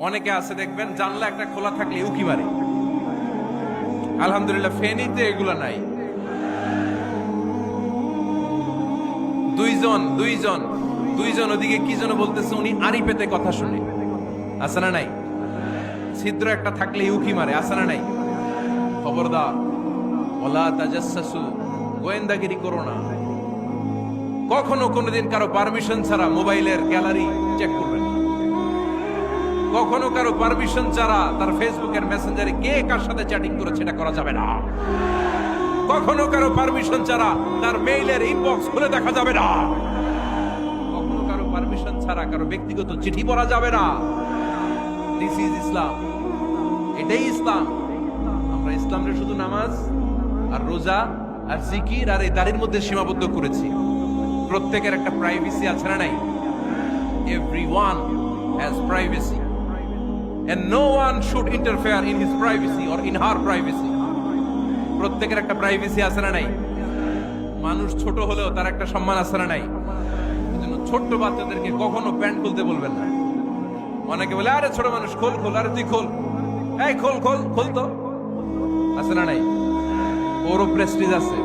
অনেকে আছে দেখবেন জানলা একটা খোলা থাকলে উকি মারে। আলহামদুলিল্লাহ ফেনীতে এগুলো নাই। দুইজন ওদিকে কি যেন বলতেছে, উনি আড়ি পেতে কথা শুনে। আছে না নাই? ছিদ্র একটা থাকলে উকি মারে। আছে না নাই? খবরদার, ওয়ালা তাজাসসু, গোয়েন্দাগিরি করো না। কখনো কোনোদিন কারো পারমিশন ছাড়া মোবাইলের গ্যালারি চেক করবেন না। কখনো কারো পারমিশন ছাড়া তার ফেসবুকের মেসেঞ্জারে কে কার সাথে চ্যাটিং করেছে এটা করা যাবে না। কখনো কারো পারমিশন ছাড়া তার মেইলের ইনবক্স খুলে দেখা যাবে না। কখনো কারো পারমিশন ছাড়া কারো ব্যক্তিগত চিঠি পড়া যাবে না। দিস ইজ ইসলাম। এটাই ইসলাম। আমরা ইসলামরে শুধু নামাজ আর রোজা আর জিকির আর এই দাড়ির মধ্যে সীমাবদ্ধ করেছি। প্রত্যেকের একটা প্রাইভেসি আছে না নাই? Everyone has privacy and no one should interfere in his privacy or in her privacy. প্রত্যেকের একটা প্রাইভেসি আছে না নাই? মানুষ ছোট হলেও তার একটা সম্মান আছে না নাই? এজন্য ছোট্ট বাচ্চাদেরকে কখনো প্যান্ট খুলতে বলবেন না। অনেকে বলে, আরে ছোট মানুষ, খোল খোল, আরে তুই খোল, এই খোল খোল খোল তো। আছে না নাই? ওরও প্রেস্টিজ আছে,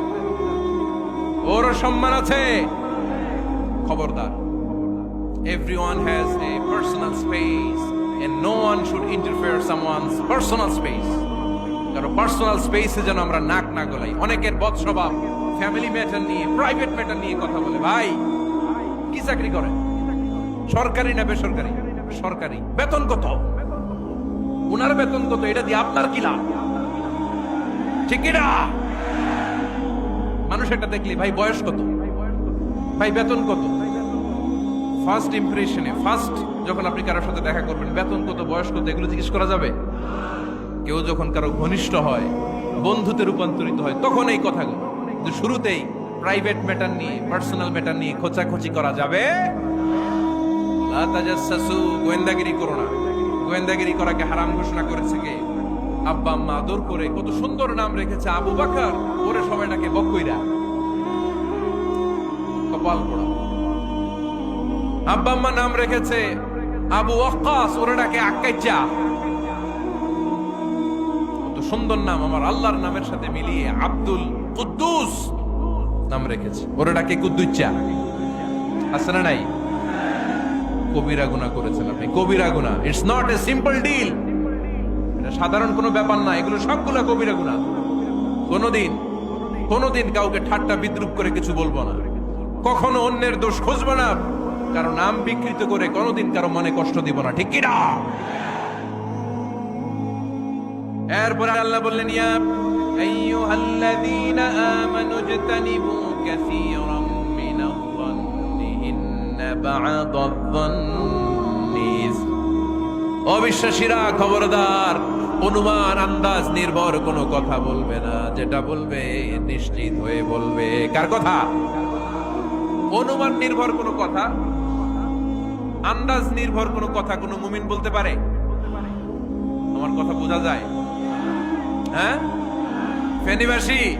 ওরও সম্মান আছে। খবরদার, everyone has a personal space and no one should interfere someone's personal space. কারো পার্সোনাল স্পেসে যেন আমরা নাক না গলাই। অনেকের বদ স্বভাব ফ্যামিলি ম্যাটার নিয়ে, প্রাইভেট ম্যাটার নিয়ে কথা বলে। ভাই, কি চাকরি করে? সরকারি না বেসরকারি? সরকারি। বেতন কত? ওনার বেতন কত? এটা দিয়ে আপনার কি লাভ? ঠিক না? মানুষ এটা দেখলে, ভাই বয়স কত, ভাই বেতন কত? ফার্স্ট ইমপ্রেশনে, ফার্স্ট যখন আপনি কারোর সাথে দেখা করবেন, বেতন কত, বয়স কত, এগুলো জিজ্ঞেস করা যাবে? কেউ যখন কারো ঘনিষ্ঠ হয়, বন্ধুতে রূপান্তরিত হয়, তখন এই কথাগুলো। কিন্তু শুরুতেই প্রাইভেট ম্যাটার নিয়ে, পার্সোনাল ম্যাটার নিয়ে খোঁচাখুচি করা যাবে। লা তাজাসসু, গোয়েন্দাগিরি করো না। গোয়েন্দাগিরি করাকে হারাম ঘোষণা করেছে কে? আব্বা আম্মা আদর করে কত সুন্দর নাম রেখেছে, আবু বকর, ওরে সবাই ডাকে বকইরা। কপাল পোড়া। আব্বা আম্মা নাম রেখেছে আবু ওয়াক্কাস, ওরে ডাকে আক্কাইচা। কত সুন্দর নাম আমার আল্লাহর নামের সাথে মিলিয়ে আব্দুল কুদ্দুস নাম রেখেছে, ওরে ডাকে কুদ্দুচ্চা। আছে না নাই? কবিরা গুনাহ করেছেন আপনি, কবিরা গুনাহ। It's not a simple deal. এটা সাধারণ কোনো ব্যাপার না, এগুলো সবগুলো কবিরা গুনাহ। কোনোদিন কাউকে ঠাট্টা বিদ্রুপ করে কিছু বলবো না। কখনো অন্যের দোষ খুঁজবো না। কারো নাম বিকৃত করে কোনোদিন কারো মনে কষ্ট দিব না। ঠিক কি না? এরপরে আল্লাহ বললেন, ইয়া আইয়ুহাল্লাযীনা আমানু ইজতানিবু কাসীরাম মিনায-যন্নি ইন্না বা'দায-যন্নি ইসম। অবিশ্বাসীরা খবরদার, অনুমান আন্দাজ নির্ভর কোনো কথা বলবে না। যেটা বলবে নিশ্চিত হয়ে বলবে। কার কথা? অনুমান নির্ভর কোনো কথা, আন্দাজ নির্ভর কোনো কথা কোনো মুমিন বলতে পারে? আমার কথা বোঝা যায়? হ্যাঁ, ফেনীবাসী,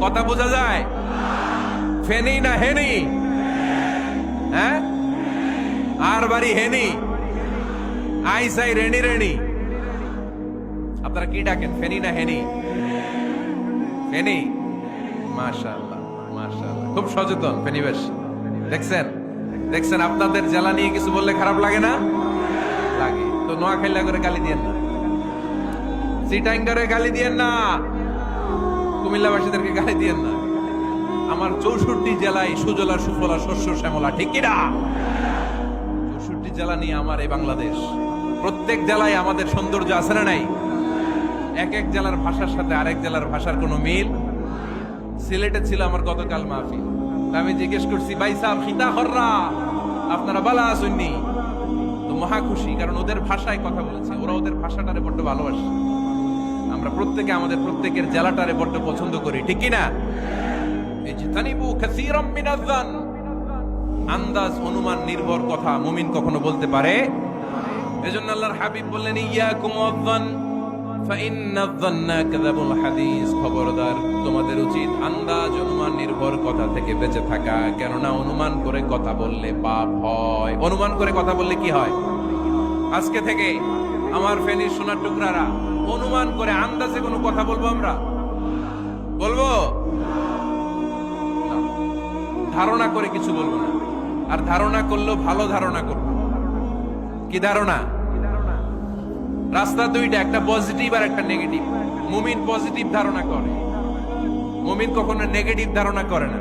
কথা বোঝা যায়? ফেনী না হেনি? হ্যাঁ, আর বাড়ি হেনি, আইসাই রেণি রেণি। আপনারা কি ডাকেন, ফেনী না হেনি? ফেনী। মাশাআল্লাহ, মাশাআল্লাহ, খুব সচেতন ফেনীবাসী। দেখছেন আপনাদের জেলা নিয়ে কিছু বললে খারাপ লাগে না? লাগে তো। নোয়াখালী করে গালি দিয়েন না, চিটাঙ্গারে গালি দিয়েন না, কুমিল্লাবাসীদেরকে গালি দিয়েন না। আমার 64 জেলায় সুজলা সুফলা শস্য শ্যামলা। ঠিক কি না? 64 জেলা নিয়ে আমার এই বাংলাদেশ। প্রত্যেক জেলায় আমাদের সৌন্দর্য আছে না নাই? এক এক জেলার ভাষার সাথে আরেক জেলার ভাষার কোনো মিল। সিলেটে ছিল আমার গতকাল মাহফিল। আমি জিজ্ঞেস করছি, ভাই সাহেব খিতা হররা, আপনারা বালা আসুননি? তো মহা খুশি, কারণ ওদের ভাষায় কথা বলেছে। ওরা ওদের ভাষাটারে বড্ড ভালোবাসে। আমরা প্রত্যেকে আমাদের প্রত্যেকের জেলাটারে বড্ড পছন্দ করি। ঠিক কিনা? ইজতানিবু কাসীরাম মিনায-যন্ন, আন্দাজ অনুমান নির্ভর কথা মুমিন কখনো বলতে পারে? এজন্য আল্লাহর হাবিব বললেন, ইয়াকুম ওয়ায-যন্ন ফাইন্নায-যন্না কাযাবুল হাদিস। খবরদার, তোমাদের উচিত আন্দাজ অনুমান নির্ভর কথা থেকে বেঁচে থাকা। কেননা অনুমান করে কথা বললে পাপ হয়। অনুমান করে কথা বললে কি হয়? আজকে থেকে আমার ফেনীর সোনার টুকরারা অনুমান করে আন্দাজে কোনো কথা বলবো আমরা? বলবো না। ধারণা করে কিছু বলবো না। আর ধারণা করলেও ভালো ধারণা করবো। কি ধারণা? রাস্তা দুইটা, একটা পজিটিভ আর একটা নেগেটিভ। মুমিন পজিটিভ ধারণা করে, মুমিন কখনো নেগেটিভ ধারণা করে না।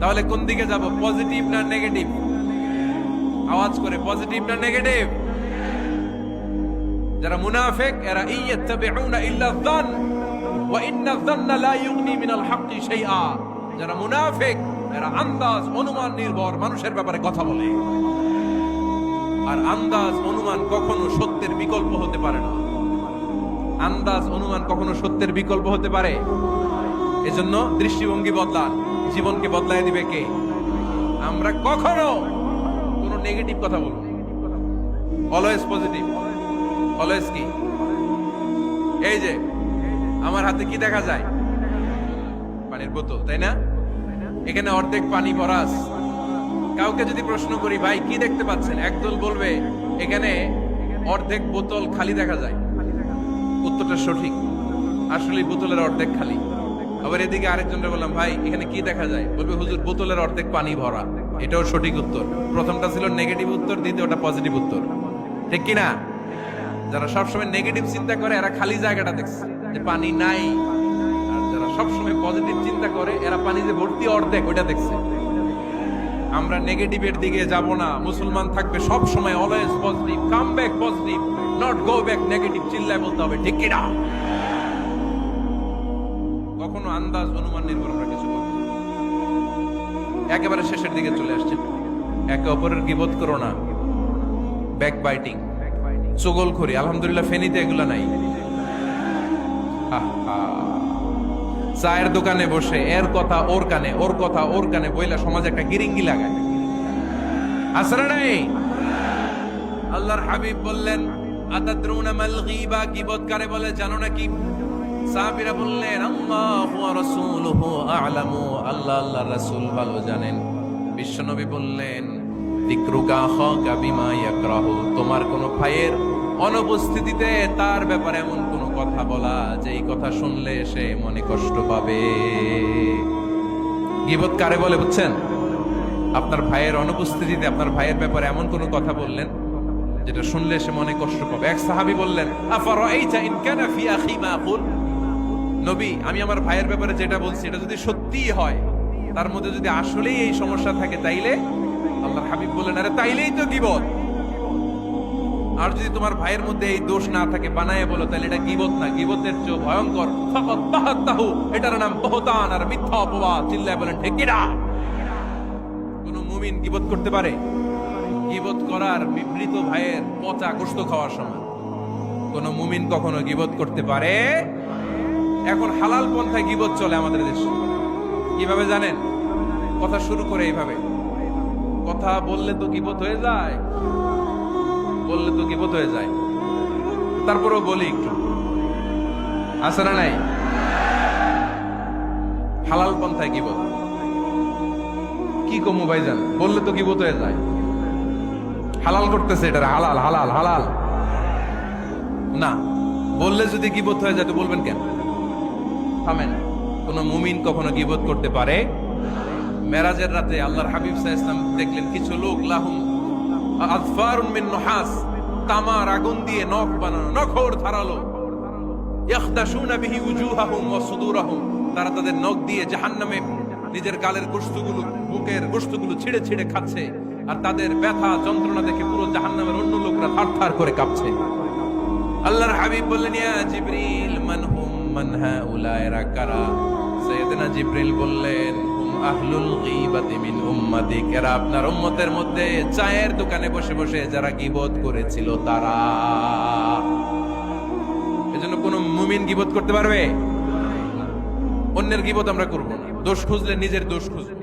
তাহলে কোন দিকে যাব, পজিটিভ না নেগেটিভ? আওয়াজ করে, পজিটিভ না নেগেটিভ? যারা মুনাফিক এরা ইয়াত্তাবিউনা ইল্লা যান ওয়া ইন্না যান্না লা ইউগনি মিনাল হাক্কি শাইআ। যারা মুনাফিক এরা আন্দাজ অনুমান নির্ভর মানুষের ব্যাপারে কথা বলে। আর আন্দাজ অনুমান কখনো সত্যের বিকল্প হতে পারে না। আন্দাজ অনুমান কখনো সত্যের বিকল্প হতে পারে? এজন্য দৃষ্টিভঙ্গি বদলান, জীবনকে বদলায় দিবে কে? আমরা কখনো কোনো নেগেটিভ কথা বলবো, অলওয়েজ পজিটিভ। অলওয়েজ কি? এই যে আমার হাতে কি দেখা যায়? পানির বোতল, তাই না? এখানে অর্ধেক পানি ভরা আছে। কাউকে যদি প্রশ্ন করি, ভাই কি দেখতে পাচ্ছেন, একদল বলবে এখানে অর্ধেক বোতল খালি দেখা যায়। উত্তরটা সঠিক, আসলে বোতলের অর্ধেক খালি। আবার এদিকে আরেকজনকে বললাম, ভাই এখানে কি দেখা যায়? বলবে হুজুর বোতলের অর্ধেক পানি ভরা। এটাও সঠিক উত্তর। প্রথমটা ছিল নেগেটিভ উত্তর, দ্বিতীয়টা পজিটিভ উত্তর। ঠিক কিনা? যারা সবসময় নেগেটিভ চিন্তা করে এরা খালি জায়গাটা দেখছে যে পানি নাই, আর যারা সবসময় পজিটিভ চিন্তা করে এরা পানি যে ভর্তি অর্ধেক ওইটা দেখছে। আমরা নেগেটিভের দিকে যাব না। মুসলমান থাকবে সব সময় always positive, come back positive, not go back negative. চিল্লায় বলতে হবে ঠিক কিনা? কখনো আন্দাজ অনুমান নির্ভর আমরা কিছু করব। একেবারে শেষের দিকে চলে আসছে। একে অপরের গীবত করো না, ব্যাক বাইটিং, চগলখড়ি। আলহামদুলিল্লাহ ফেনীতে এগুলো নাই। চায়ের দোকানে বসে এর কথা ওর কানে, ওর কথা ওর কানে বইলা সমাজে একটা গিরিঙ্গি লাগায়। আসরা নাই? আল্লাহর হাবিব বললেন, আতাদরুনা মাল গীবা, গীবত কারে বলে জানো নাকি? সাহাবীরা বললেন, আল্লাহু ওয়া রাসূলুহু আ'লামু, আল্লাহ আল্লাহর রাসূল ভালো জানেন। বিশ্বনবী বললেন, যিকরুকা আখাকা বিমা ইয়াকরাহু, তোমার কোন ভাইয়ের অনুপস্থিতিতে তার ব্যাপারে এমন কোন কথা বলা যেই কথা শুনলে সে মনে কষ্ট পাবে। গীবত কারে বলে বুঝছেন? আপনার ভাইয়ের অনুপস্থিতিতে আপনার ভাইয়ের ব্যাপারে এমন কোন কথা বললেন যেটা শুনলে সে মনে কষ্ট পাবে। এক সাহাবী বললেন, আফারাআইতা ইন কানা ফি আখি মা আকুল, নবী আমি আমার ভাইয়ের ব্যাপারে যেটা বলছি এটা যদি সত্যিই হয়, তার মধ্যে যদি আসলেই এই সমস্যা থাকে, তাইলে? আল্লাহর হাবিব বললেন, আরে তাইলেই তো গীবত। আর যদি তোমার ভাইয়ের মধ্যে এই দোষ না থাকে, বানায়ে বলো, তাহলে এটা গীবত না, গীবতের চেয়ে ভয়ঙ্কর। ফাকাদ বাহাতাহু, এটার নাম বহতান আর মিথ্যা অপবাদ। চিল্লায় বলেন ঠিক কিনা? কোন মুমিন গীবত করতে পারে? গীবত করার বিবৃত ভাইয়ের পচা গোশত খাওয়ার সময় কোন মুমিন কখনো গীবত করতে পারে? এখন হালাল পন্থায় গীবত চলে আমাদের দেশে। কিভাবে জানেন? কথা শুরু করে এইভাবে, কথা বললে তো গীবত হয়ে যায়, বললে তো গীবত হয়ে যায়। তারপরেও বলি একটু, আছে না নাই? হালাল পন্থায় গীবত কি কমু ভাইজান? বললে তো গীবত হয়ে যায়। হালাল করতেছে, এটা হালাল হালাল হালাল না। বললে যদি গীবত হয়ে যায় তো বলবেন কেন? থামেন। কোন মুমিন কখনো গীবত করতে পারে? মেরাজের রাতে আল্লাহর হাবিব সাল্লাল্লাহু আলাইহি ওয়াসাল্লাম দেখলেন কিছু লোক লাহুম আযফারুন মিন নুহাস, তামার আগুন দিয়ে নখ বানানো, নখর ধারালো, ইয়াখদাশুনা বিহি উজুহাহুম ওয়া সুদুরাহুম, তারা তাদের নখ দিয়ে জাহান্নামে নিজের গালের গোশতগুলো, বুকের গোশতগুলো ছিঁড়ে ছিঁড়ে খাচ্ছে। আর তাদের ব্যথা যন্ত্রণা দেখে পুরো জাহান্নামের অন্য লোকরা থারথার করে কাঁপছে। আল্লাহর হাবিব বললেন, ইয়া জিবরিল মান হুম মান হাউলা, এরা কারা? সাইয়েদনা জিবরিল বললেন, হুম আহলুল গীবাতি মিন উম্মাতিক, এরা আপনার উম্মতের মধ্যে চায়ের দোকানে বসে বসে যারা গীবত করেছিল তারা। এজন্য কোন মুমিন গীবত করতে পারবে? অন্যের গীবত আমরা করব না। দোষ খুঁজলে নিজের দোষ খুঁজবো।